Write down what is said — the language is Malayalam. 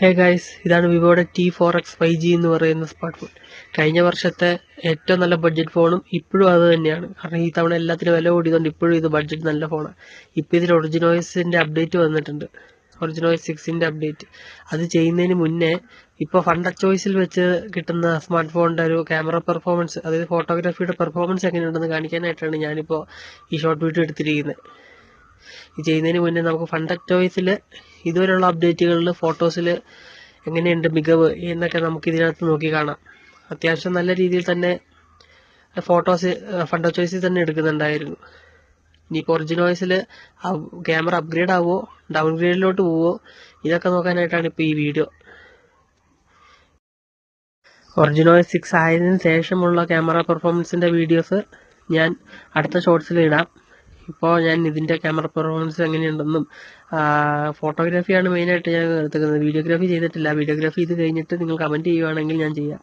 ഹേ ഗൈസ്, ഇതാണ് വിവോയുടെ T4X 5G എന്ന് പറയുന്ന സ്മാർട്ട് ഫോൺ. കഴിഞ്ഞ വർഷത്തെ ഏറ്റവും നല്ല ബഡ്ജറ്റ് ഫോണും ഇപ്പോഴും അത് തന്നെയാണ്. കാരണം ഈ തവണ എല്ലാത്തിനും വില കൂടിയതുകൊണ്ട് ഇപ്പോഴും ഇത് ബഡ്ജറ്റ് നല്ല ഫോണാണ്. ഇപ്പോൾ ഇതിൽ ഒറിജിനോയ്സിൻ്റെ അപ്ഡേറ്റ് വന്നിട്ടുണ്ട്. OriginOS 6ൻ്റെ update. അത് ചെയ്യുന്നതിന് മുന്നേ ഇപ്പോൾ ഫണ്ടർ ചോയ്സിൽ വെച്ച് കിട്ടുന്ന സ്മാർട്ട് ഫോണിൻ്റെ ഒരു ക്യാമറ പെർഫോമൻസ്, അതായത് ഫോട്ടോഗ്രാഫിയുടെ പെർഫോമൻസ് എങ്ങനെയുണ്ടെന്ന് കാണിക്കാനായിട്ടാണ് ഞാനിപ്പോൾ ഈ ഷോർട്ട് വീഡിയോ എടുത്തിരിക്കുന്നത്. ഇത് ചെയ്യുന്നതിന് മുന്നേ നമുക്ക് ഫണ്ടർ ചോയ്സിൽ ഇതുവരെയുള്ള അപ്ഡേറ്റുകളിൽ ഫോട്ടോസിൽ എങ്ങനെയുണ്ട് മികവ് എന്നൊക്കെ നമുക്ക് ഇതിനകത്ത് നോക്കി കാണാം. അത്യാവശ്യം നല്ല രീതിയിൽ തന്നെ ഫോട്ടോസ് ഫണ്ടർ ചോയ്സിൽ തന്നെ എടുക്കുന്നുണ്ടായിരുന്നു. ഇനിയിപ്പോൾ ഒറിജിനോയ്സിൽ ക്യാമറ അപ്ഗ്രേഡ് ആവുമോ ഡൗൺഗ്രേഡിലോട്ട് പോവുമോ ഇതൊക്കെ നോക്കാനായിട്ടാണ് ഇപ്പോൾ ഈ വീഡിയോ. ഒറിജിനോയ്സ് 6 ആയതിനു ശേഷമുള്ള ക്യാമറ പെർഫോമൻസിൻ്റെ വീഡിയോസ് ഞാൻ അടുത്ത ഷോർട്സിൽ ഇടാം. ഇപ്പോൾ ഞാൻ ഇതിൻ്റെ ക്യാമറ പെർഫോമൻസ് എങ്ങനെയുണ്ടെന്നും ഫോട്ടോഗ്രാഫിയാണ് മെയിനായിട്ട് ഞാൻ എടുക്കുന്നത്. വീഡിയോഗ്രാഫി ചെയ്തിട്ടില്ല. വീഡിയോഗ്രാഫി ഇത് കഴിഞ്ഞിട്ട് നിങ്ങൾ കമൻറ്റ് ചെയ്യുവാണെങ്കിൽ ഞാൻ ചെയ്യാം.